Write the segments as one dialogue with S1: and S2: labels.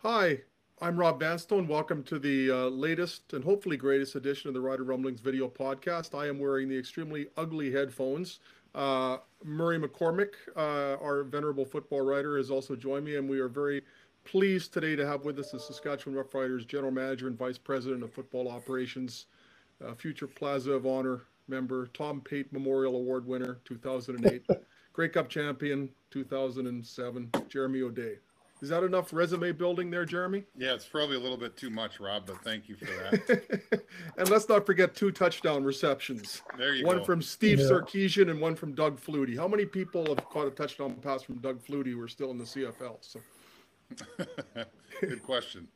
S1: Hi, I'm Rob Vanstone. Welcome to the latest and hopefully greatest edition of the Rider Rumblings video podcast. I am wearing the extremely ugly headphones. Murray McCormick, our venerable football writer, has also joined me, and we are very pleased today to have with us the Saskatchewan Roughriders General Manager and Vice President of Football Operations, future Plaza of Honor member, Tom Pate Memorial Award winner, 2008, Grey Cup champion, 2007, Jeremy O'Day. Is that enough resume building there, Jeremy?
S2: Yeah, it's probably a little bit too much, Rob, but thank you for that.
S1: And let's not forget two touchdown receptions.
S2: There you
S1: One
S2: go.
S1: from Steve
S3: Yeah,
S1: Sarkeesian and one from Doug Flutie. How many people have caught a touchdown pass from Doug Flutie who are still in the CFL? So
S2: Good question.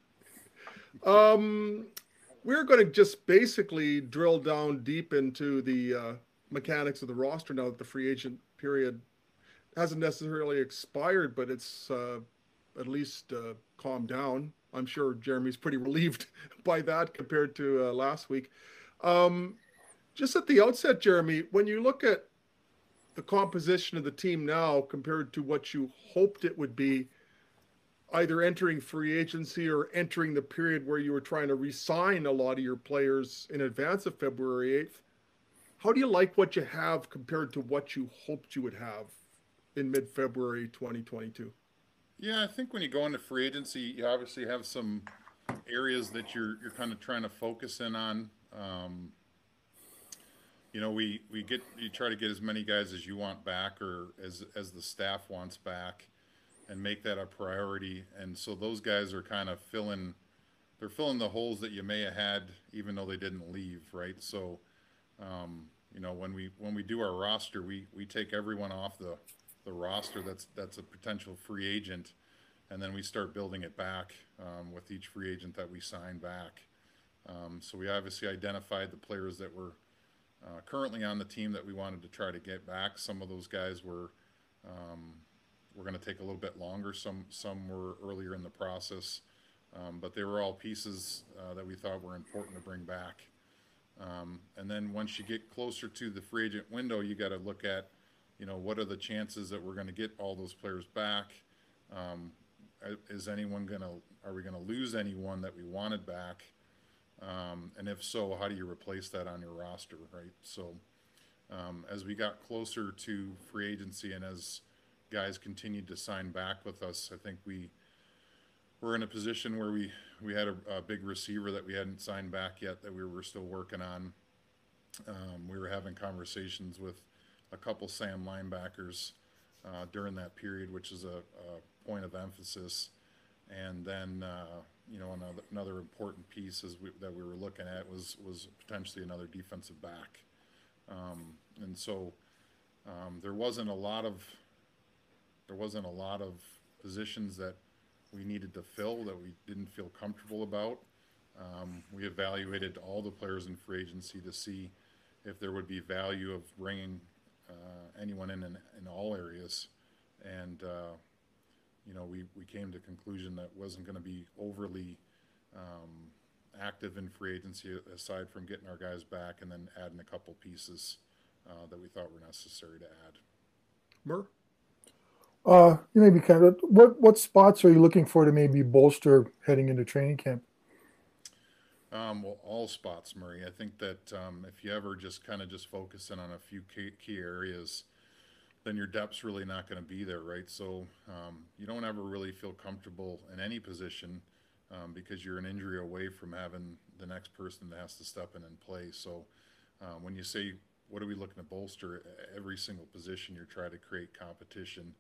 S1: we're going to just basically drill down deep into the mechanics of the roster now that the free agent period hasn't necessarily expired, but it's at least calmed down. I'm sure Jeremy's pretty relieved by that compared to last week. Um, just at the outset, Jeremy, when you look at the composition of the team now compared to what you hoped it would be, either entering free agency or entering the period where you were trying to re-sign a lot of your players in advance of February 8th, how do you like what you have compared to what you hoped you would have in mid-February 2022?
S2: Yeah, I think when you go into free agency, you obviously have some areas that you're kind of trying to focus in on. We get you try to get as many guys as you want back or as the staff wants back, and make that a priority. And so those guys are kind of filling the holes that you may have had even though they didn't leave, right? So when we do our roster, we take everyone off the roster that's a potential free agent, and then we start building it back with each free agent that we sign back. So we obviously identified the players that were currently on the team that we wanted to try to get back. Some of those guys were going to take a little bit longer. Some were earlier in the process, but they were all pieces that we thought were important to bring back. And then once you get closer to the free agent window, you got to look at, what are the chances that we're going to get all those players back? Um, is anyone going to, are we going to lose anyone that we wanted back? And if so, how do you replace that on your roster, right? So as we got closer to free agency and as guys continued to sign back with us, I think we were in a position where we had a big receiver that we hadn't signed back yet that we were still working on. We were having conversations with a couple Sam linebackers during that period, which is a point of emphasis. And then, another important piece that we were looking at was potentially another defensive back. And so there wasn't a lot of positions that we needed to fill that we didn't feel comfortable about. We evaluated all the players in free agency to see if there would be value of bringing anyone in all areas, and we came to the conclusion that wasn't going to be overly active in free agency aside from getting our guys back and then adding a couple pieces that we thought were necessary to add.
S1: Mur?
S3: you maybe kind of what spots are you looking for to maybe bolster heading into training camp?
S2: Well, all spots, Murray. I think that if you ever just focus in on a few key areas, then your depth's really not going to be there, right? So you don't ever really feel comfortable in any position because you're an injury away from having the next person that has to step in and play. So when you say, what are we looking to bolster? Every single position, you're trying to create competition.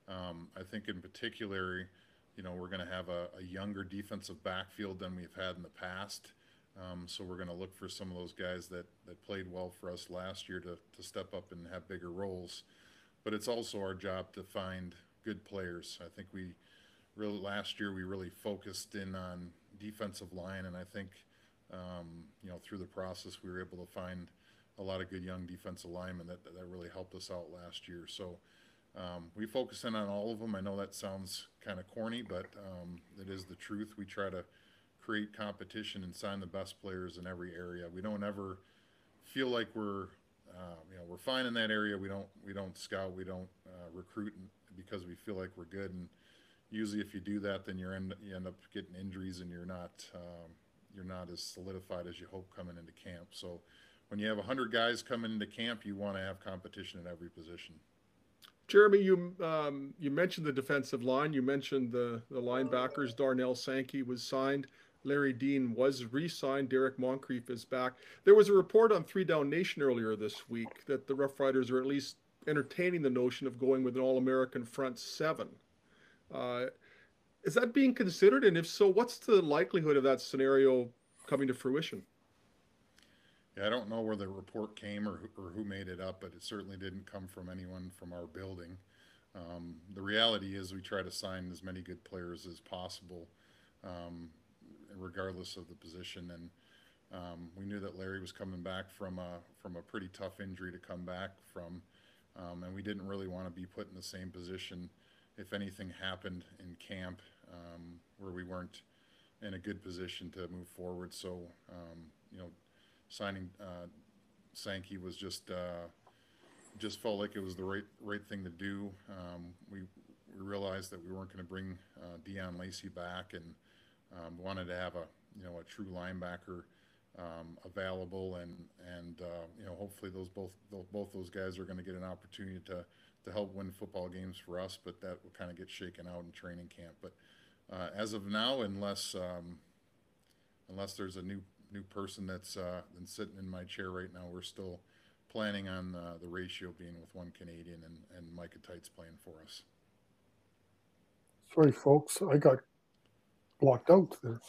S2: I think in particular, we're going to have a younger defensive backfield than we've had in the past. So we're going to look for some of those guys that played well for us last year to step up and have bigger roles. But it's also our job to find good players. I think last year we really focused in on defensive line, and I think through the process we were able to find a lot of good young defensive linemen that really helped us out last year. So we focus in on all of them. I know that sounds kind of corny, but it is the truth. We try to create competition and sign the best players in every area. We don't ever feel like we're fine in that area. We don't scout. We don't recruit because we feel like we're good. And usually if you do that, then you end up getting injuries, and you're not as solidified as you hope coming into camp. So when you have 100 guys coming into camp, you want to have competition at every position.
S1: Jeremy, you mentioned the defensive line. You mentioned the linebackers. Darnell Sankey was signed. Larry Dean was re-signed. Derek Moncrief is back. There was a report on Three Down Nation earlier this week that the Rough Riders are at least entertaining the notion of going with an All-American front seven. Uh, is that being considered? And if so, what's the likelihood of that scenario coming to fruition?
S2: Yeah, I don't know where the report came or who made it up, but it certainly didn't come from anyone from our building. The reality is we try to sign as many good players as possible, um, regardless of the position. And we knew that Larry was coming back from a pretty tough injury to come back from, and we didn't really want to be put in the same position if anything happened in camp, where we weren't in a good position to move forward. So, you know, signing Sankey was just felt like it was the right thing to do. We realized that we weren't going to bring Deion Lacey back, and wanted to have a true linebacker available, and hopefully both those guys are going to get an opportunity to help win football games for us. But that will kind of get shaken out in training camp. But as of now, unless there's a new person that's been sitting in my chair right now, we're still planning on the ratio being with one Canadian and Micah Teitz playing for us.
S3: Sorry, folks, I got blocked out there.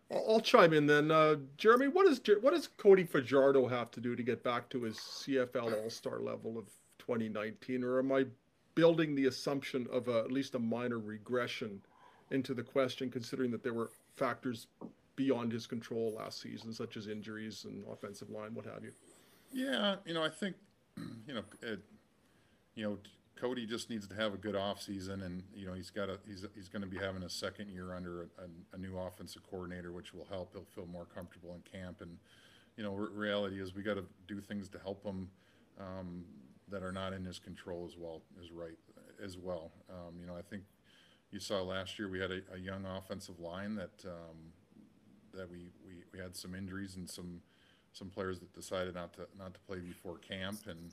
S1: I'll chime in then. Jeremy, what does Cody Fajardo have to do to get back to his CFL All-Star level of 2019? Or am I building the assumption of at least a minor regression into the question, considering that there were factors beyond his control last season, such as injuries and offensive line, what have you?
S2: Yeah, I think, you know, it, you know, Cody just needs to have a good off season, and he's going to be having a second year under a new offensive coordinator, which will help. He'll feel more comfortable in camp, and reality is we got to do things to help him, that are not in his control as well. I think you saw last year we had a young offensive line that we had some injuries and some players that decided not to play before camp, and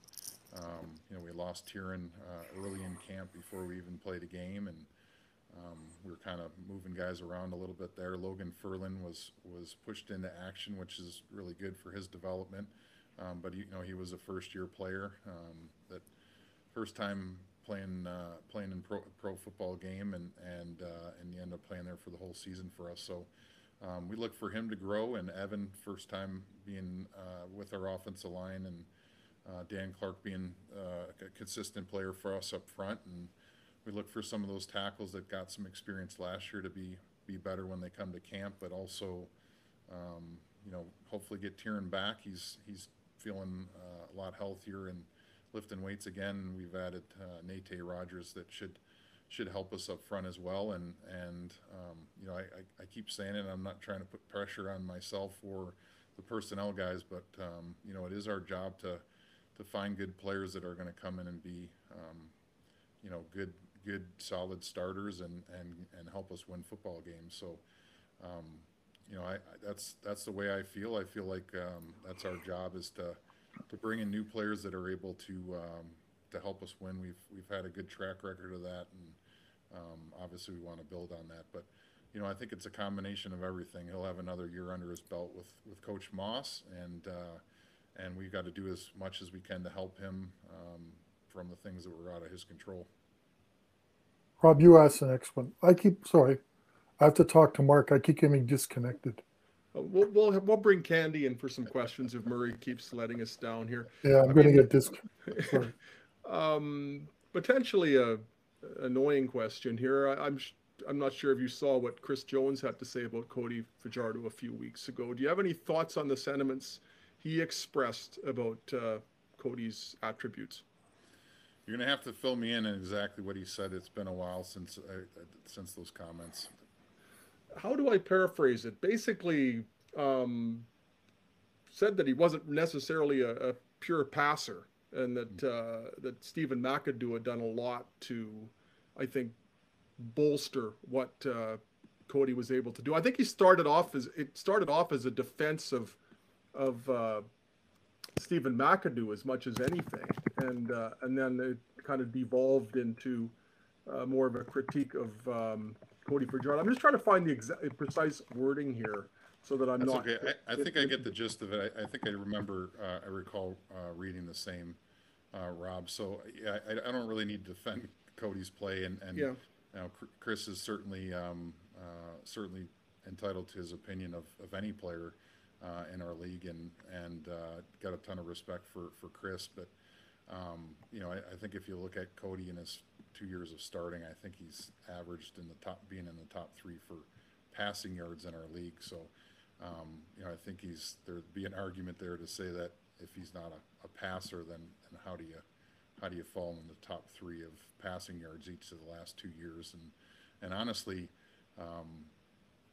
S2: we lost Tyron early in camp before we even played a game, and we were kind of moving guys around a little bit there. Logan Ferlin was pushed into action, which is really good for his development, but he was a first year player, that first time playing in pro football game, and he ended up playing there for the whole season for us. So we look for him to grow, and Evan, first time being with our offensive line, and Dan Clark being a consistent player for us up front, and we look for some of those tackles that got some experience last year to be better when they come to camp, but also hopefully get Tyron back. He's feeling a lot healthier and lifting weights again. We've added Nate Rogers that should help us up front as well, and I keep saying it, I'm not trying to put pressure on myself or the personnel guys, but it is our job to find good players that are going to come in and be good solid starters and help us win football games. So that's the way I feel. I feel like that's our job, is to bring in new players that are able to help us win. We've had a good track record of that, and obviously we want to build on that. But I think it's a combination of everything. He'll have another year under his belt with Coach Moss, and we've got to do as much as we can to help him from the things that were out of his control.
S3: Rob, you asked the next one. Sorry, I have to talk to Mark. I keep getting disconnected.
S1: We'll bring Candy in for some questions if Murray keeps letting us down here.
S3: Yeah, I'm going to get disconnected.
S1: Potentially a annoying question here. I'm not sure if you saw what Chris Jones had to say about Cody Fajardo a few weeks ago. Do you have any thoughts on the sentiments he expressed about Cody's attributes?
S2: You're going to have to fill me in on exactly what he said. It's been a while since those comments.
S1: How do I paraphrase it? Basically, said that he wasn't necessarily a pure passer, and that Stephen McAdoo had done a lot to, I think, bolster what Cody was able to do. I think he started off as a defense of Stephen McAdoo as much as anything, and then it kind of devolved into more of a critique of Cody Fajardo. I'm just trying to find the precise wording here so that I'm
S2: That's
S1: not.
S2: okay. I think I get the gist of it. I think I remember, I recall reading the same, Rob. So yeah, I don't really need to defend Cody's play, and
S1: Yeah,
S2: Chris is certainly entitled to his opinion of any player in our league, and got a ton of respect for Chris. But I think if you look at Cody in his 2 years of starting, I think he's averaged in the top, being in the top three for passing yards in our league. So, I think there'd be an argument there to say that if he's not a passer, then how do you fall in the top three of passing yards each of the last 2 years? And honestly,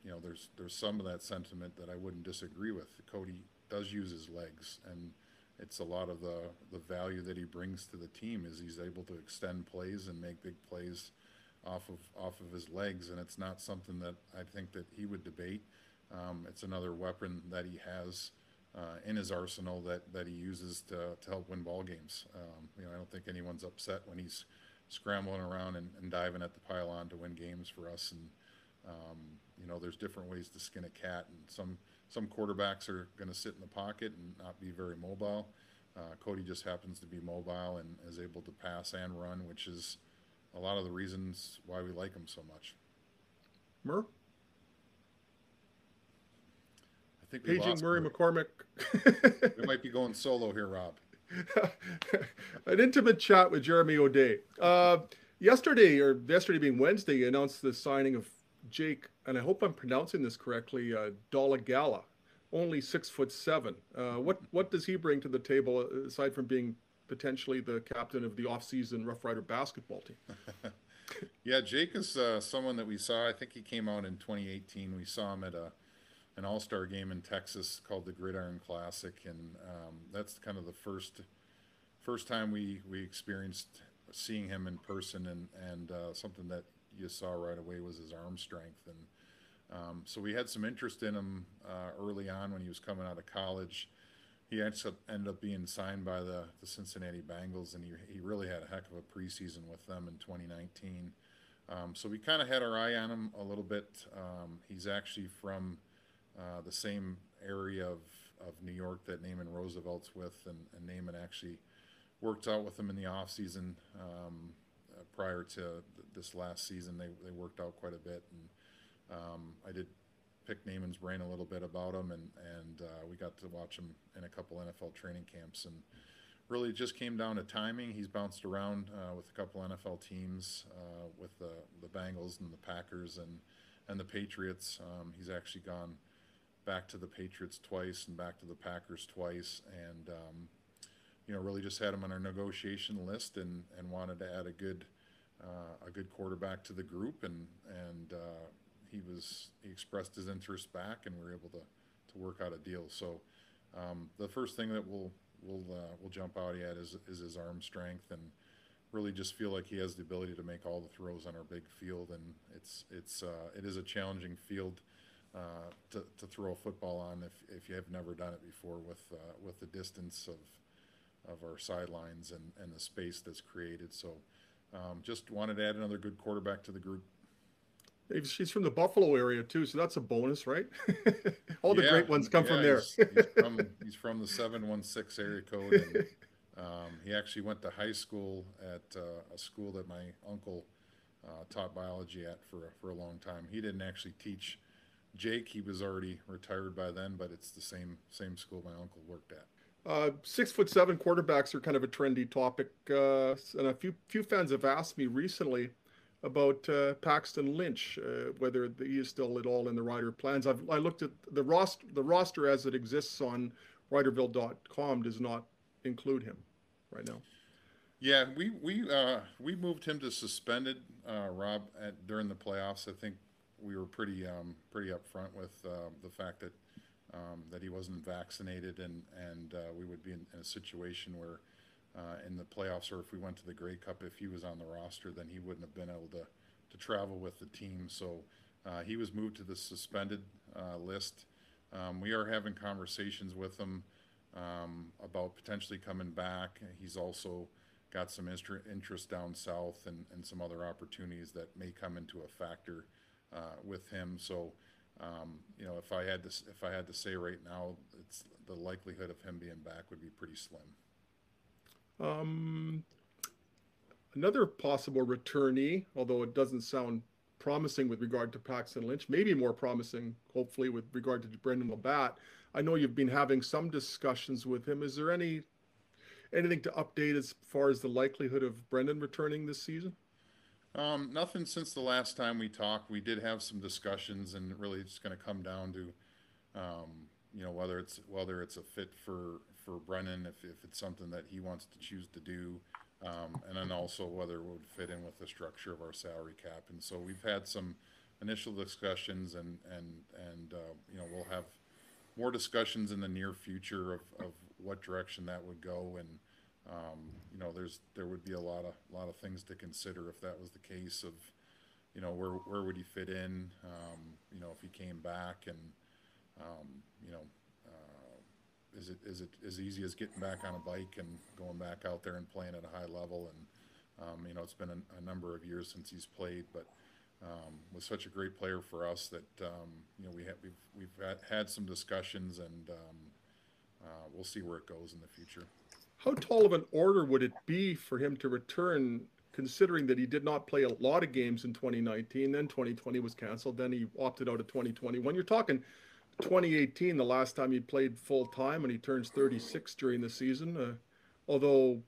S2: there's some of that sentiment that I wouldn't disagree with. Cody does use his legs, and it's a lot of the value that he brings to the team is he's able to extend plays and make big plays off of his legs, and it's not something that I think that he would debate. It's another weapon that he has in his arsenal that he uses to help win ball games. I don't think anyone's upset when he's scrambling around and diving at the pylon to win games for us. And there's different ways to skin a cat, and some quarterbacks are going to sit in the pocket and not be very mobile. Cody just happens to be mobile and is able to pass and run, which is a lot of the reasons why we like him so much.
S1: Murr?
S2: I think we
S1: Paging
S2: lost
S1: Murray
S2: Murray.
S1: McCormick.
S2: We might be going solo here, Rob.
S1: An intimate chat with Jeremy O'Day. Yesterday being Wednesday, he announced the signing of Jake, and I hope I'm pronouncing this correctly, Dolegala, only 6'7". What does he bring to the table aside from being potentially the captain of the off-season Rough Rider basketball team?
S2: Yeah, Jake is someone that we saw. I think he came out in 2018. We saw him at an all-star game in Texas called the Gridiron Classic, and that's kind of the first time we experienced seeing him in person, and something that you saw right away was his arm strength. And so we had some interest in him early on when he was coming out of college. He ended up being signed by the Cincinnati Bengals, and he really had a heck of a preseason with them in 2019. So we kind of had our eye on him a little bit. He's actually from the same area of New York that Naaman Roosevelt's with, and Naaman actually worked out with him in the offseason. Prior to this last season, they worked out quite a bit, and I did pick Naaman's brain a little bit about him, and we got to watch him in a couple NFL training camps, and really just came down to timing. He's bounced around with a couple NFL teams, with the Bengals and the Packers and the Patriots. He's actually gone back to the Patriots twice and back to the Packers twice, and really just had him on our negotiation list, and wanted to add a good quarterback to the group, and he expressed his interest back, and we were able to work out a deal. So the first thing that we'll jump out at is his arm strength, and really just feel like he has the ability to make all the throws on our big field, and it is a challenging field to throw a football on if you have never done it before, with the distance of our sidelines and the space that's created. So just wanted to add another good quarterback to the group.
S1: She's from the Buffalo area too, so that's a bonus, right? All the great ones come from there.
S2: He's from the 716 area code, and he actually went to high school at a school that my uncle taught biology at for a long time. He didn't actually teach Jake; he was already retired by then, but it's the same school my uncle worked at.
S1: 6'7" quarterbacks are kind of a trendy topic, and a few fans have asked me recently about Paxton Lynch, whether he is still at all in the Rider plans. I looked at the roster as it exists on Riderville.com does not include him right now.
S2: Yeah, we moved him to suspended, Rob, during the playoffs. I think we were pretty upfront with the fact that he wasn't vaccinated, and we would be in a situation where in the playoffs, or if we went to the Grey Cup, if he was on the roster, then he wouldn't have been able travel with the team. So he was moved to the suspended list. We are having conversations with him about potentially coming back. He's also got some interest down south and some other opportunities that may come into a factor with him. So, if I had to say right now, it's the likelihood of him being back would be pretty slim.
S1: Another possible returnee, although it doesn't sound promising with regard to Paxton Lynch, maybe more promising, hopefully, with regard to Brendan Labatt. I know you've been having some discussions with him. Is there anything to update as far as the likelihood of Brendan returning this season?
S2: Nothing since the last time we talked. We did have some discussions, and really it's going to come down to, whether it's a fit for Brendan, if it's something that he wants to choose to do, and then also whether it would fit in with the structure of our salary cap. And so we've had some initial discussions, and we'll have more discussions in the near future of what direction that would go. And there would be a lot of things to consider if that was the case of, where would he fit in, if he came back, and is it as easy as getting back on a bike and going back out there and playing at a high level? And it's been a number of years since he's played, but was such a great player for us that we've had some discussions, and we'll see where it goes in the future.
S1: How tall of an order would it be for him to return, considering that he did not play a lot of games in 2019, then 2020 was canceled, then he opted out of 2020. When you're talking 2018, the last time he played full time, and he turns 36 during the season, although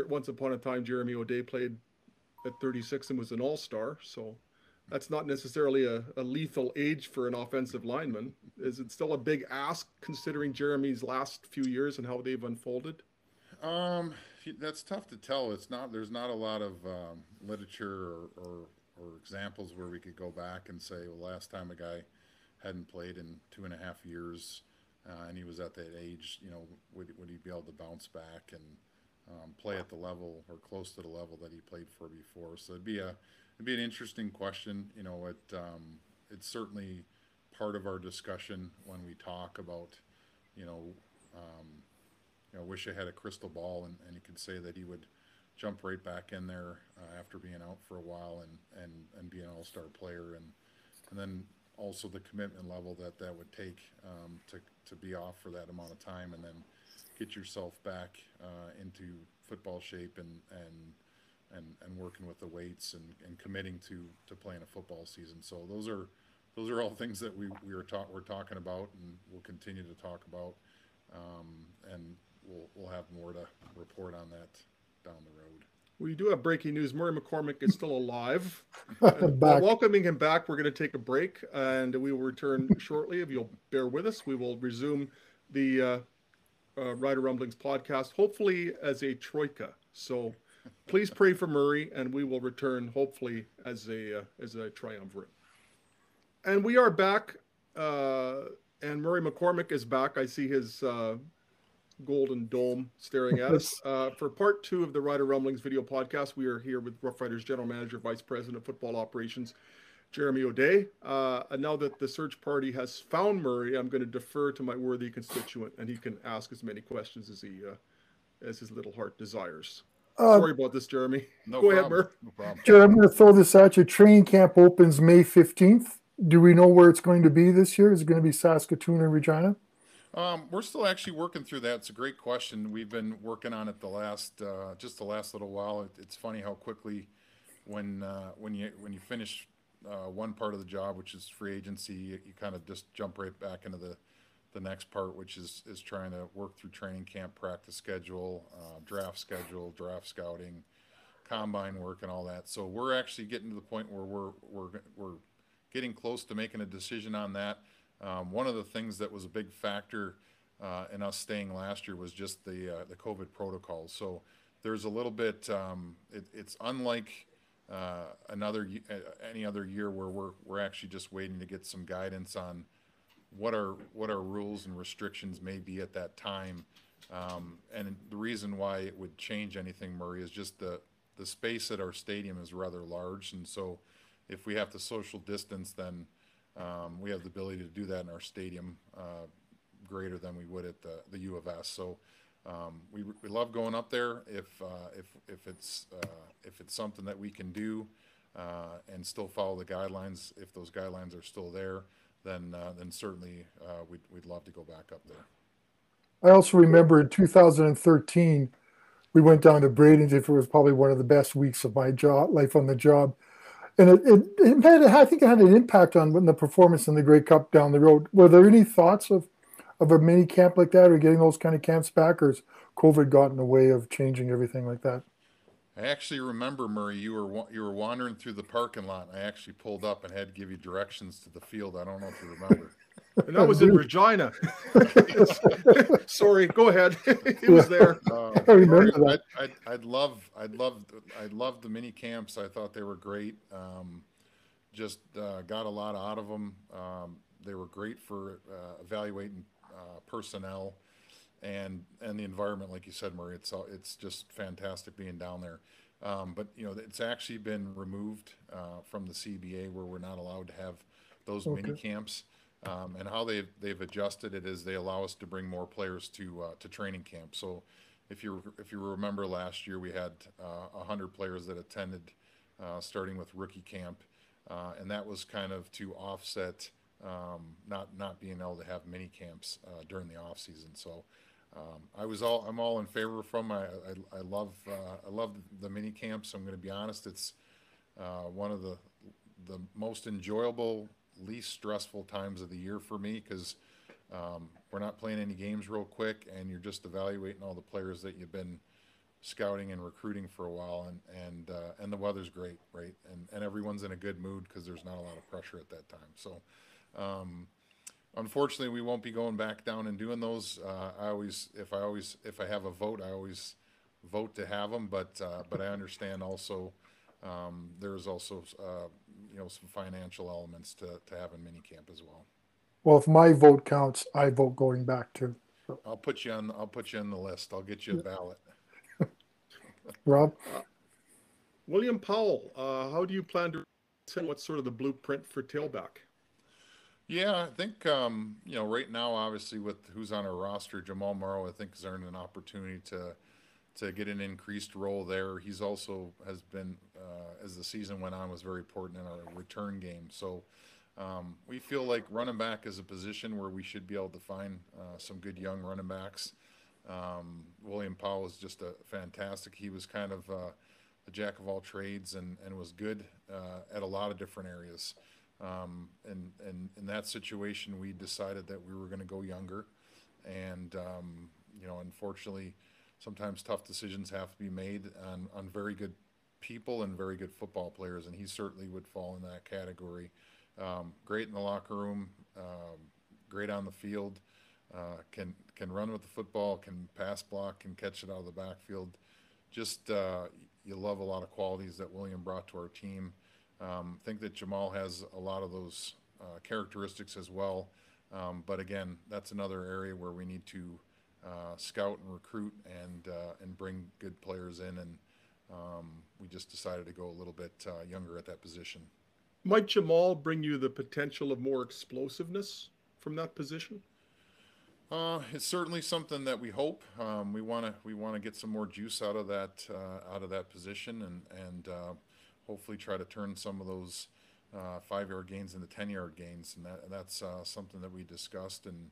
S1: once upon a time Jeremy O'Day played at 36 and was an all-star, so that's not necessarily a lethal age for an offensive lineman. Is it still a big ask considering Jeremy's last few years and how they've unfolded?
S2: That's tough to tell. There's not a lot of literature or examples where we could go back and say, well, last time a guy hadn't played in 2.5 years, and he was at that age, would he be able to bounce back and play at the level or close to the level that he played for before? So it'd be an interesting question. It's certainly part of our discussion when we talk about, wish I had a crystal ball and he could say that he would jump right back in there after being out for a while and be an all-star player, and then also the commitment level that would take to be off for that amount of time and then get yourself back into football shape and working with the weights and committing to playing a football season. So those are all things that we're talking about, and we'll continue to talk about, and we'll have more to report on that down the road.
S1: We do have breaking news. Murray McCormick is still alive. Welcoming him back, we're going to take a break, and we will return shortly. If you'll bear with us, we will resume the Rider Rumblings podcast, hopefully as a troika. So please pray for Murray, and we will return hopefully as a triumvirate. And we are back, and Murray McCormick is back. I see his golden dome staring at us. For part 2 of the Rider Rumblings video podcast, we are here with Roughriders General Manager, Vice President of Football Operations, Jeremy O'Day. And now that the search party has found Murray, I'm going to defer to my worthy constituent, and he can ask as many questions as his little heart desires. Sorry about this, Jeremy. Go ahead, Murray.
S2: No problem.
S3: Jeremy, I'm going to throw this at you. Training camp opens May 15th. Do we know where it's going to be this year? Is it going to be Saskatoon or Regina?
S2: We're still actually working through that. It's a great question. We've been working on it the last little while. It's funny how quickly when you finish one part of the job, which is free agency, you kind of just jump right back into the next part, which is trying to work through training camp, practice schedule, draft scouting, combine work, and all that. So we're actually getting to the point where we're getting close to making a decision on that. One of the things that was a big factor in us staying last year was just the COVID protocol. So there's a little bit. It's unlike any other year where we're actually just waiting to get some guidance on what our rules and restrictions may be at that time. And the reason why it would change anything, Murray, is just the space at our stadium is rather large, and so if we have to social distance, then we have the ability to do that in our stadium greater than we would at the U of S. So we love going up there if it's something that we can do and still follow the guidelines. If those guidelines are still there, then certainly we'd love to go back up there.
S3: I also remember in 2013, we went down to Bradenton. It was probably one of the best weeks of my life on the job. And it had, I think it had an impact on the performance in the Grey Cup down the road. Were there any thoughts of a mini camp like that or getting those kind of camps back, or has COVID got in the way of changing everything like that?
S2: I actually remember, Murray, you were wandering through the parking lot, and I actually pulled up and had to give you directions to the field. I don't know if you remember.
S1: And that was in Regina. Sorry, go ahead. He was there.
S3: I remember that.
S2: I'd love the mini camps. I thought they were great. Just got a lot out of them. They were great for evaluating personnel and the environment, like you said, Murray. It's just fantastic being down there. But it's actually been removed from the CBA, where we're not allowed to have those mini camps. And how they've adjusted it is they allow us to bring more players to training camp. So if you remember last year, we had 100 players that attended, starting with rookie camp, and that was kind of to offset not being able to have mini camps during the off season. So I'm all in favor from. I love the mini camps. I'm going to be honest. It's one of the most enjoyable, least stressful times of the year for me, because we're not playing any games real quick, and you're just evaluating all the players that you've been scouting and recruiting for a while, and the weather's great, right? And everyone's in a good mood because there's not a lot of pressure at that time. So unfortunately, we won't be going back down and doing those. If I have a vote, I always vote to have them, but I understand also there's also some financial elements to having minicamp as well.
S3: Well, if my vote counts, I vote going back too. So.
S2: I'll put you on the list. I'll get you a ballot.
S3: Rob?
S1: William Powell, how do you plan to what's sort of the blueprint for tailback?
S2: Yeah, I think right now, obviously with who's on our roster, Jamal Morrow, I think has earned an opportunity to get an increased role there. He's also has been, as the season went on, was very important in our return game. So we feel like running back is a position where we should be able to find some good young running backs. William Powell was just fantastic. He was kind of a jack of all trades and was good at a lot of different areas. And in that situation, we decided that we were going to go younger. And, unfortunately, sometimes tough decisions have to be made on very good people and very good football players. And he certainly would fall in that category. Great in the locker room, great on the field, can run with the football, can pass block, can catch it out of the backfield. Just you love a lot of qualities that William brought to our team. Think that Jamal has a lot of those characteristics as well. But again, that's another area where we need to scout and recruit and bring good players in. And we just decided to go a little bit younger at that position.
S1: Might Jamal bring you the potential of more explosiveness from that position?
S2: It's certainly something that we hope. We want to get some more juice out of that position and hopefully try to turn some of those 5-yard gains into 10-yard gains, and that's something that we discussed and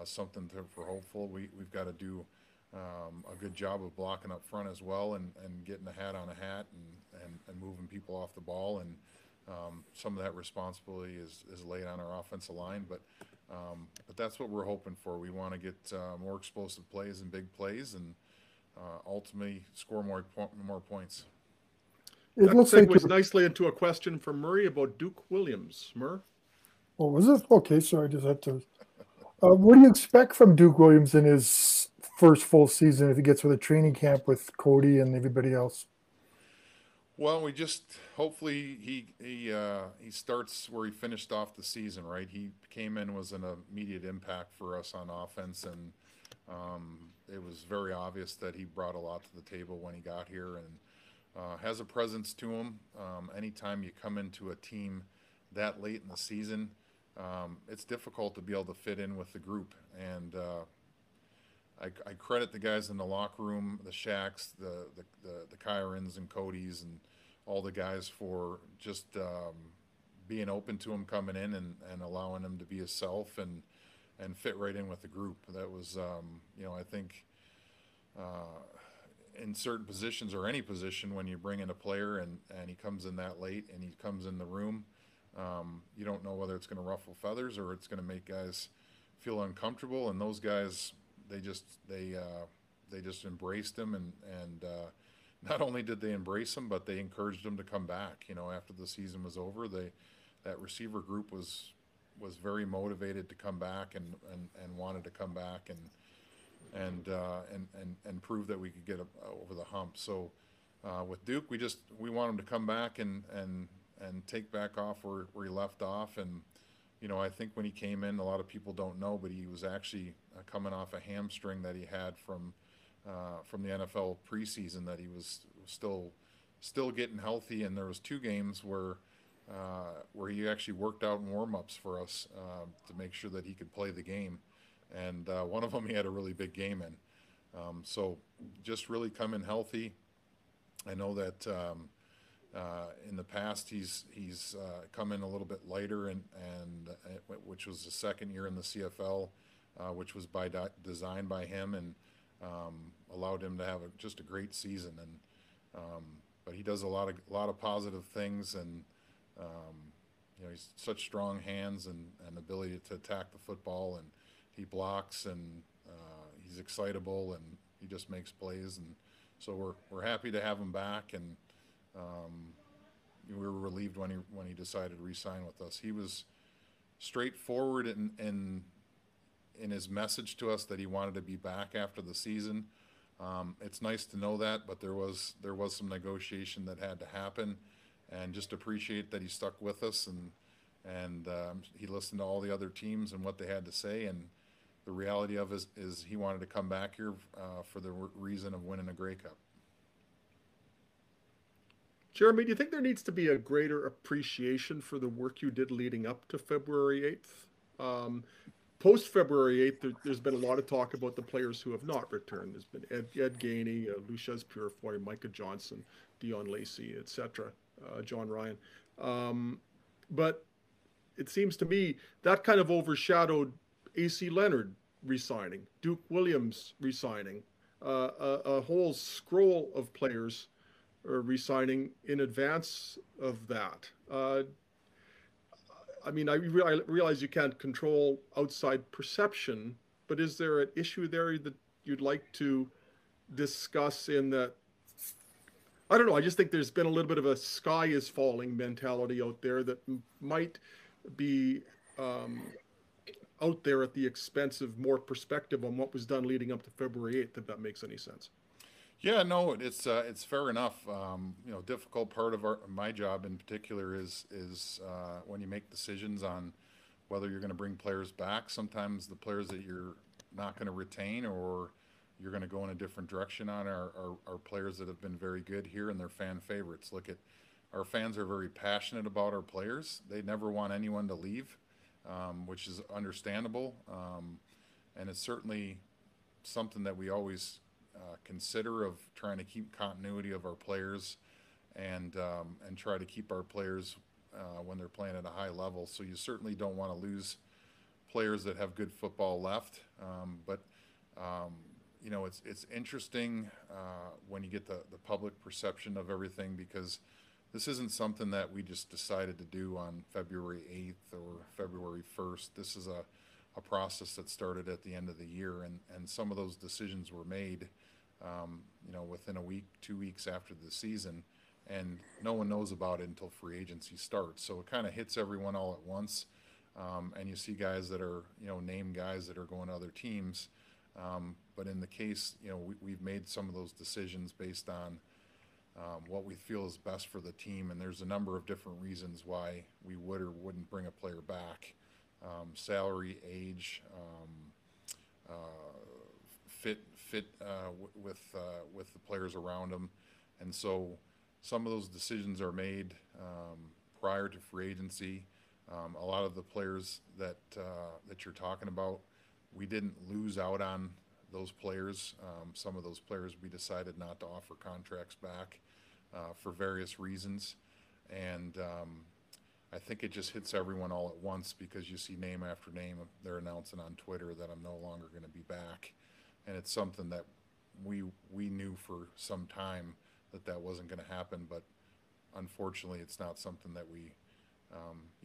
S2: something we're hopeful. We've got to do a good job of blocking up front as well and getting a hat on a hat and moving people off the ball, and some of that responsibility is laid on our offensive line, but that's what we're hoping for. We want to get more explosive plays and big plays and ultimately score more points.
S1: That segues nicely into a question from Murray about Duke Williams. Murr?
S3: Oh, was it? Okay, sorry, I just had to. What do you expect from Duke Williams in his first full season if he gets with a training camp with Cody and everybody else?
S2: Well, we just hopefully he starts where he finished off the season, right? He came in, was an immediate impact for us on offense, and it was very obvious that he brought a lot to the table when he got here, and has a presence to him. Anytime you come into a team that late in the season, it's difficult to be able to fit in with the group. And I credit the guys in the locker room, the Shaqs, the Kyrans and Codys, and all the guys for just being open to him coming in and allowing him to be himself and fit right in with the group. That was, I think in certain positions or any position, when you bring in a player and he comes in that late and he comes in the room, you don't know whether it's going to ruffle feathers or it's going to make guys feel uncomfortable. And those guys, they just embraced him and not only did they embrace him, but they encouraged him to come back. After the season was over, that receiver group was very motivated to come back and wanted to come back and prove that we could get over the hump. So with Duke, we want him to come back and take back off where he left off. And I think when he came in, a lot of people don't know, but he was actually coming off a hamstring that he had from the NFL preseason, that he was still getting healthy. And there was 2 games where he actually worked out in warm-ups for us to make sure that he could play the game. And one of them he had a really big game in. So just really come in healthy. I know that in the past he's come in a little bit lighter, and which was the second year in the CFL, which was by design by him, and allowed him to have just a great season. And but he does a lot of positive things, and he's such strong hands and ability to attack the football, and he blocks, and he's excitable, and he just makes plays. And so we're happy to have him back, and we were relieved when he decided to re-sign with us. He was straightforward in his message to us that he wanted to be back after the season. It's nice to know that, but there was some negotiation that had to happen, and just appreciate that he stuck with us, and he listened to all the other teams and what they had to say. And the reality of it is he wanted to come back here for the reason of winning a Grey Cup.
S1: Jeremy, do you think there needs to be a greater appreciation for the work you did leading up to February 8th? Post February 8th, there's been a lot of talk about the players who have not returned. There's been Ed Gainey, Lucius Purifoy, Micah Johnson, Dion Lacey, etc., John Ryan. But it seems to me that kind of overshadowed A.C. Leonard resigning, Duke Williams resigning, a whole scroll of players resigning in advance of that. I mean, I realize you can't control outside perception, but is there an issue there that you'd like to discuss in that? I don't know. I just think there's been a little bit of a sky is falling mentality out there that might be out there at the expense of more perspective on what was done leading up to February 8th, if that makes any sense.
S2: Yeah, no, it's fair enough. Difficult part of my job in particular is when you make decisions on whether you're going to bring players back. Sometimes the players that you're not going to retain or you're going to go in a different direction on are players that have been very good here, and they're fan favorites. Look at our fans are very passionate about our players. They never want anyone to leave, which is understandable, and it's certainly something that we always consider, of trying to keep continuity of our players and try to keep our players when they're playing at a high level. So you certainly don't want to lose players that have good football left. But it's interesting when you get the public perception of everything, because this isn't something that we just decided to do on February 8th or February 1st. This is a process that started at the end of the year, and some of those decisions were made within a week, 2 weeks after the season, and no one knows about it until free agency starts. So it kind of hits everyone all at once, and you see guys that are, named guys that are going to other teams. But in the case, we've made some of those decisions based on what we feel is best for the team, and there's a number of different reasons why we would or wouldn't bring a player back. Salary, age, fit with the players around them, and so some of those decisions are made prior to free agency. A lot of the players that you're talking about, we didn't lose out on those players. Some of those players we decided not to offer contracts back for various reasons, and I think it just hits everyone all at once because you see name after name they're announcing on Twitter that I'm no longer going to be back, and it's something that we knew for some time that wasn't going to happen, but unfortunately it's not something that you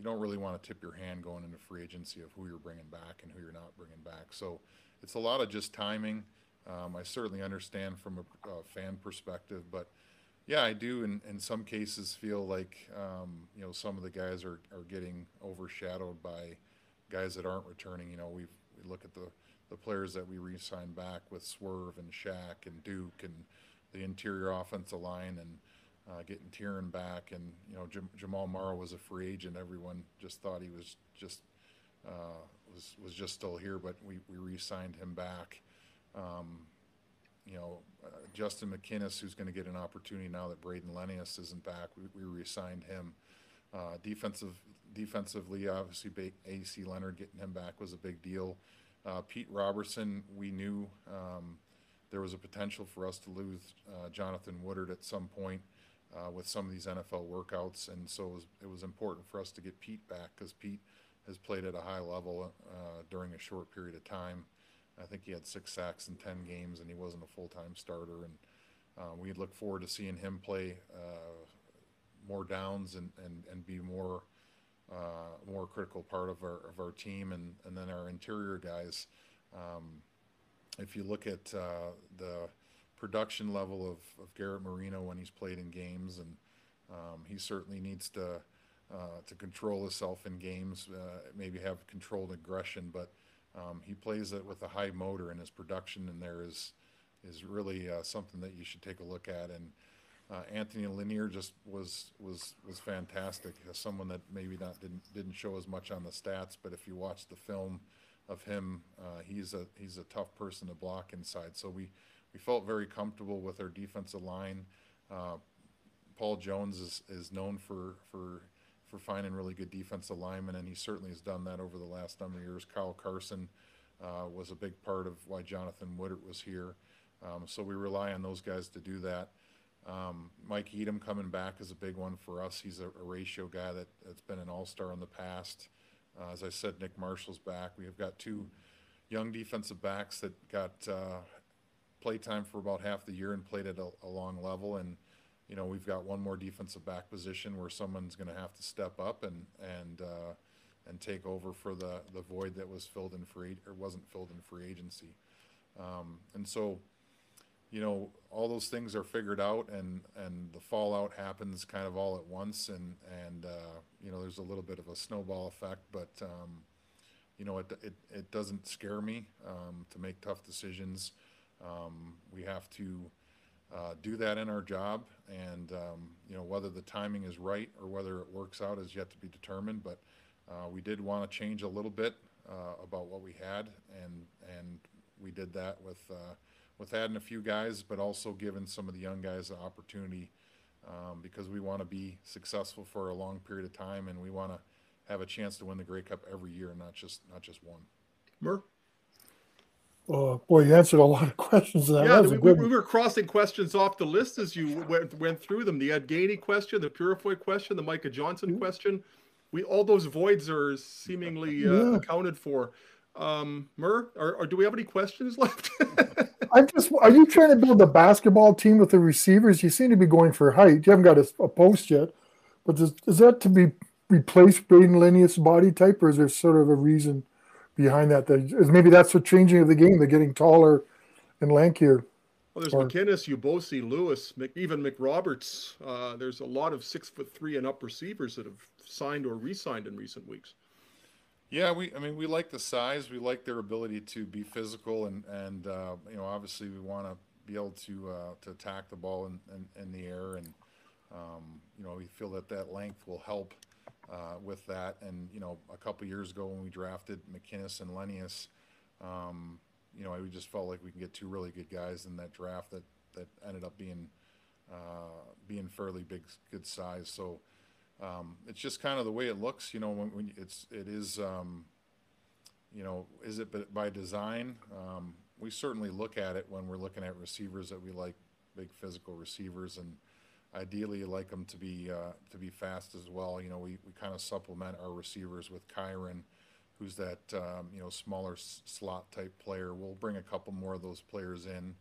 S2: don't really want to tip your hand going into free agency of who you're bringing back and who you're not bringing back. So it's a lot of just timing. I certainly understand from a fan perspective, but yeah, I do in some cases feel like some of the guys are getting overshadowed by guys that aren't returning. We look at the players that we re-signed back with Swerve and Shaq and Duke and the interior offensive line and getting Tieran back, and Jamal Morrow was a free agent. Everyone just thought he was just still here, but we re-signed him back. Justin McInnis, who's going to get an opportunity now that Braden Lennius isn't back, we re-signed him. Defensively, obviously, A.C. Leonard getting him back was a big deal. Pete Robertson, we knew there was a potential for us to lose Jonathan Woodard at some point with some of these NFL workouts, and so it was important for us to get Pete back because Pete has played at a high level during a short period of time. I think he had 6 sacks in 10 games, and he wasn't a full-time starter. And we look forward to seeing him play more downs and be more critical part of our team. And then our interior guys. If you look at the production level of Garrett Marino when he's played in games, and he certainly needs to control himself in games, maybe have controlled aggression, but he plays it with a high motor, and his production in there is really something that you should take a look at. And Anthony Lanier just was fantastic. Someone that maybe didn't show as much on the stats, but if you watch the film of him, he's a tough person to block inside. So we felt very comfortable with our defensive line. Paul Jones is known for finding really good defensive linemen, and he certainly has done that over the last number of years. Kyle Carson was a big part of why Jonathan Woodard was here. So we rely on those guys to do that. Mike Edom coming back is a big one for us. He's a ratio guy that's been an all-star in the past. As I said, Nick Marshall's back. We have got 2 young defensive backs that got play time for about half the year and played at a long level. And we've got one more defensive back position where someone's going to have to step up and take over for the void that was wasn't filled in free agency. And so, all those things are figured out, and the fallout happens kind of all at once, and there's a little bit of a snowball effect, but it doesn't scare me to make tough decisions. We have to do that in our job, and whether the timing is right or whether it works out is yet to be determined. But we did want to change a little bit about what we had, and we did that with adding a few guys, but also giving some of the young guys an opportunity because we want to be successful for a long period of time, and we want to have a chance to win the Grey Cup every year, not just one.
S1: Murr?
S3: Boy, you answered a lot of questions.
S1: Yeah, we were crossing questions off the list as you went through them. The Ed Gainey question, the Purifoy question, the Micah Johnson question. All those voids are seemingly accounted for. Murr, or do we have any questions left?
S3: Are you trying to build a basketball team with the receivers? You seem to be going for height. You haven't got a post yet, but is that to be replace Braden Lennius' body type, or is there sort of a reason behind that? Maybe that's the changing of the game. They're getting taller and lankier.
S1: Well, there's McInnis, Ubosi, Lewis, even McRoberts. There's a lot of 6'3" and up receivers that have signed or re-signed in recent weeks.
S2: Yeah, we like the size. We like their ability to be physical, and obviously we want to be able to attack the ball in the air, and we feel that length will help with that. And a couple years ago when we drafted McInnis and Lennius, we just felt like we can get 2 really good guys in that draft that ended up being being fairly big, good size. So it's just kind of the way it looks, when it is, is it by design? We certainly look at it when we're looking at receivers that we like, big physical receivers, and ideally you like them to be fast as well. We kind of supplement our receivers with Kyron, who's that smaller slot type player. We'll bring a couple more of those players in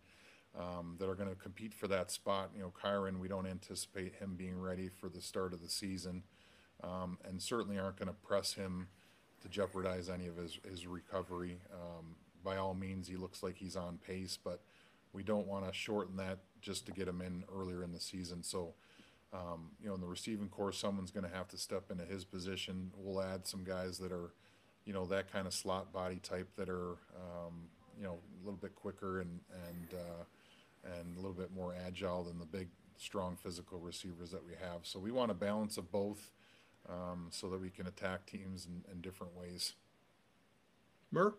S2: that are going to compete for that spot. Kyron, we don't anticipate him being ready for the start of the season, and certainly aren't going to press him to jeopardize any of his recovery. By all means, he looks like he's on pace, but we don't want to shorten that just to get him in earlier in the season. So, in the receiving corps, someone's going to have to step into his position. We'll add some guys that are, that kind of slot body type that are, a little bit quicker and a little bit more agile than the big, strong physical receivers that we have. So we want a balance of both, so that we can attack teams in different ways.
S1: Mur?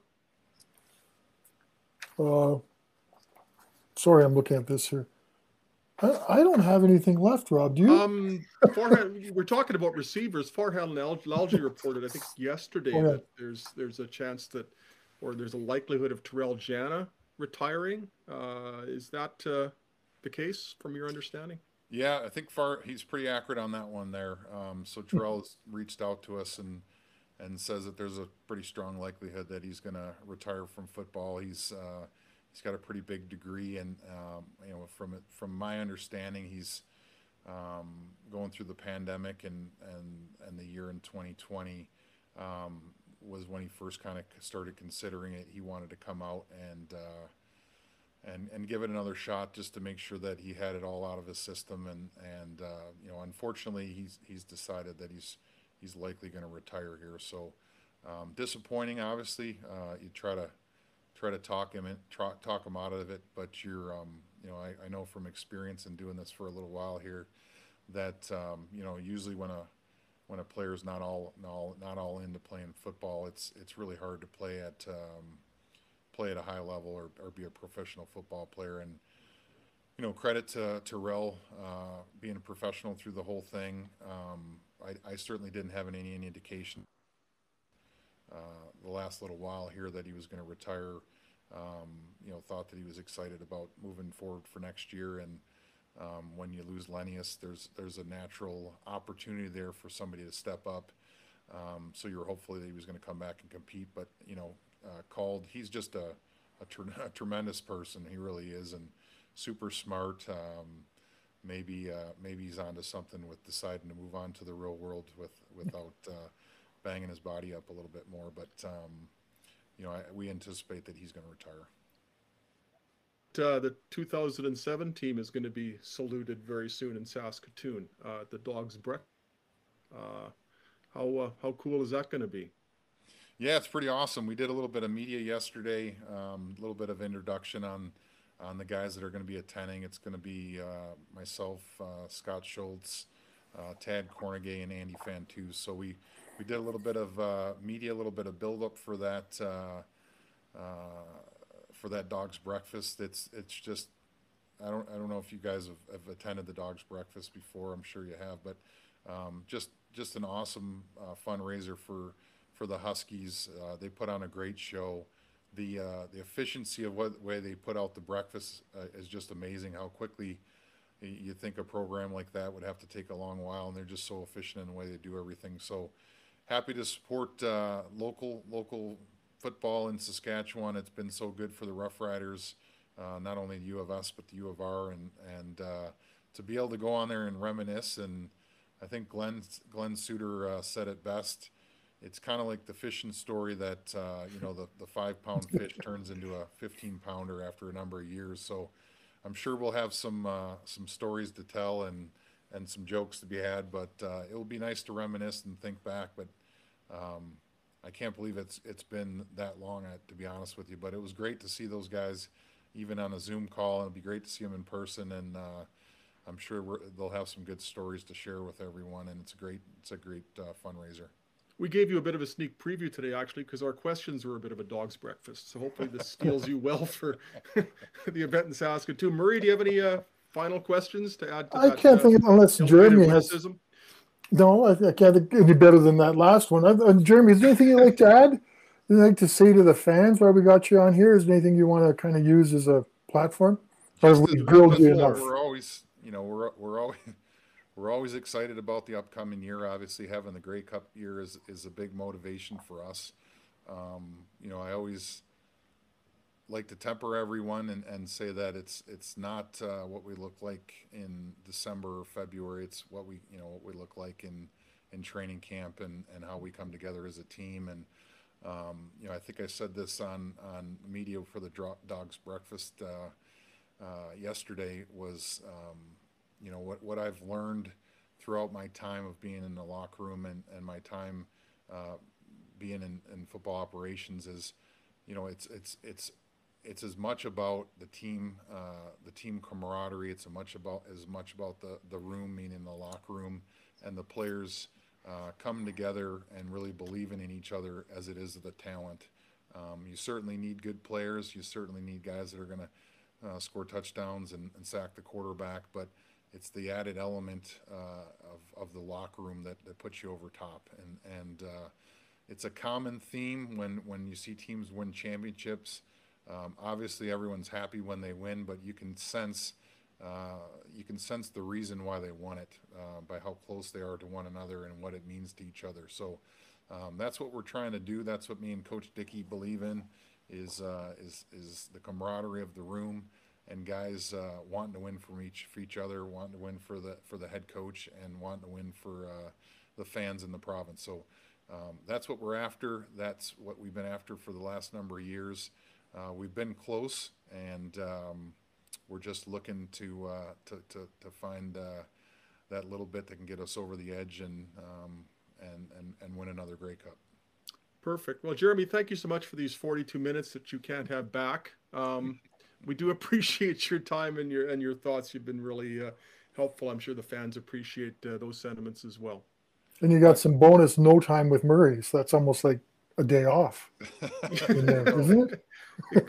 S3: Sorry, I'm looking at this here. I don't have anything left, Rob. Do you?
S1: We're talking about receivers. Farhad and Algie reported, I think yesterday, that there's a chance that, or there's a likelihood of Terrell Janna retiring. Is that the case from your understanding?
S2: Yeah, I think he's pretty accurate on that one there. So Terrell's reached out to us and says that there's a pretty strong likelihood that he's going to retire from football. He's got a pretty big degree, and from my understanding, he's going through the pandemic and the year in 2020 was when he first kind of started considering it. He wanted to come out and give it another shot just to make sure that he had it all out of his system. And unfortunately, he's decided that he's likely going to retire here. So disappointing, obviously. You try to talk him out of it, but I know from experience in doing this for a little while here that usually when a player's not all into playing football, it's really hard to play at a high level or be a professional football player. And credit to Terrell being a professional through the whole thing. I certainly didn't have any indication the last little while here that he was going to retire. Thought that he was excited about moving forward for next year. And when you lose Lennius, there's a natural opportunity there for somebody to step up. So you're hopeful that he was going to come back and compete. But called, he's just a tremendous person. He really is, and super smart. Maybe he's onto something with deciding to move on to the real world without banging his body up a little bit more. But we anticipate that he's going to retire.
S1: The 2007 team is going to be saluted very soon in Saskatoon at the Dog's Breakfast. How cool is that going to be?
S2: Yeah, it's pretty awesome. We did a little bit of media yesterday, a little bit of introduction on the guys that are going to be attending. It's going to be myself, Scott Schultz, Tad Cornegay, and Andy Fantus. So we did a little bit of media, a little bit of build-up for that Dog's Breakfast. It's just I don't know if you guys have attended the Dog's Breakfast before. I'm sure you have, but just an awesome fundraiser for the Huskies. They put on a great show. The efficiency of what way they put out the breakfast is just amazing. How quickly you think a program like that would have to take a long while, and they're just so efficient in the way they do everything. So happy to support local football in Saskatchewan. It's been so good for the Roughriders, not only the U of S but the U of R, and to be able to go on there and reminisce. And I think Glenn Suter said it best. It's kind of like the fishing story that the 5-pound fish turns into a 15-pounder after a number of years. So I'm sure we'll have some stories to tell and some jokes to be had, but it will be nice to reminisce and think back. But I can't believe it's been that long, to be honest with you. But it was great to see those guys even on a Zoom call, and it'll be great to see them in person. And I'm sure they'll have some good stories to share with everyone. And it's a great fundraiser.
S1: We gave you a bit of a sneak preview today, actually, because our questions were a bit of a Dog's Breakfast. So hopefully this steals you well for the event in Saskatoon. Murray, do you have any final questions to add to
S3: I
S1: that?
S3: can't think of, unless Jeremy has.
S1: Witticism?
S3: No, I can't think any better than that last one. Jeremy, is there anything you'd like to add? You'd like to say to the fans while we got you on here? Is there anything you want to kind of use as a platform? Or have we grilled you enough?
S2: We're always, we're always excited about the upcoming year. Obviously, having the Grey Cup year is a big motivation for us. I always like to temper everyone and say that it's not what we look like in December or February. It's what we look like in training camp and how we come together as a team. And I think I said this on media for the Dogs Breakfast yesterday was what I've learned throughout my time of being in the locker room and my time being in football operations is, it's as much about the team camaraderie. It's as much about the room, meaning the locker room, and the players coming together and really believing in each other as it is the talent. You certainly need good players. You certainly need guys that are going to score touchdowns and sack the quarterback, but it's the added element of the locker room that puts you over top. And it's a common theme when you see teams win championships. Obviously, everyone's happy when they win, but you can sense the reason why they won it by how close they are to one another and what it means to each other. So that's what we're trying to do. That's what me and Coach Dickey believe in is the camaraderie of the room and guys wanting to win for each other, wanting to win for the head coach, and wanting to win for the fans in the province. So that's what we're after. That's what we've been after for the last number of years. We've been close, and we're just looking to find that little bit that can get us over the edge and win another Grey Cup.
S1: Perfect. Well, Jeremy, thank you so much for these 42 minutes that you can't have back. We do appreciate your time and your thoughts. You've been really helpful. I'm sure the fans appreciate those sentiments as well.
S3: And you got some bonus no time with Murray, so that's almost like a day off in there, isn't it?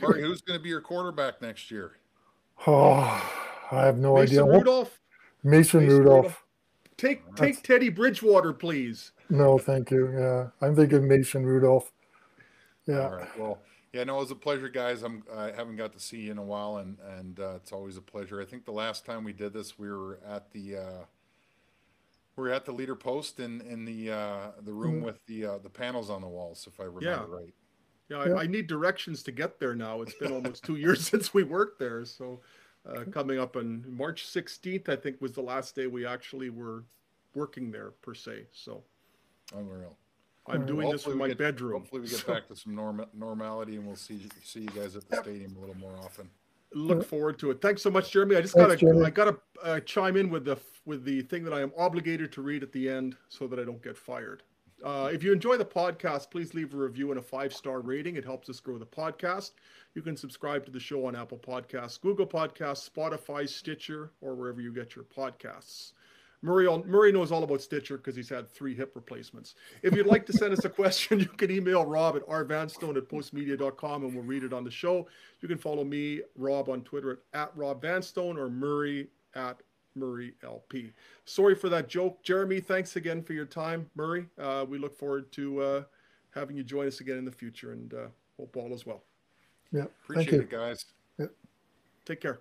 S2: Murray, who's going to be your quarterback next year?
S3: Oh, I have no idea. Mason Rudolph.
S1: Take Teddy Bridgewater, please.
S3: No, thank you. Yeah, I'm thinking Mason Rudolph. Yeah.
S2: All right. Well, yeah, no, it was a pleasure, guys. I haven't got to see you in a while, and it's always a pleasure. I think the last time we did this, we were at the leader post in the room with the panels on the walls, if I remember right.
S1: Yeah, I need directions to get there now. It's been almost 2 years since we worked there. So coming up on March 16th, I think, was the last day we actually were working there, per se. So
S2: unreal.
S1: I'm doing this from my bedroom.
S2: Hopefully we get back to some normality, and we'll see you guys at the stadium a little more often.
S1: Look forward to it. Thanks so much, Jeremy. I gotta chime in with the thing that I am obligated to read at the end so that I don't get fired. If you enjoy the podcast, please leave a review and a 5-star rating. It helps us grow the podcast. You can subscribe to the show on Apple Podcasts, Google Podcasts, Spotify, Stitcher, or wherever you get your podcasts. Murray knows all about Stitcher because he's had 3 hip replacements. If you'd like to send us a question, you can email Rob at rvanstone@postmedia.com and we'll read it on the show. You can follow me, Rob, on Twitter at Rob Vanstone, or Murray at MurrayLP. Sorry for that joke. Jeremy, thanks again for your time. Murray, we look forward to having you join us again in the future, and hope all is well.
S3: Yeah,
S2: appreciate it, guys.
S3: Yeah.
S1: Take care.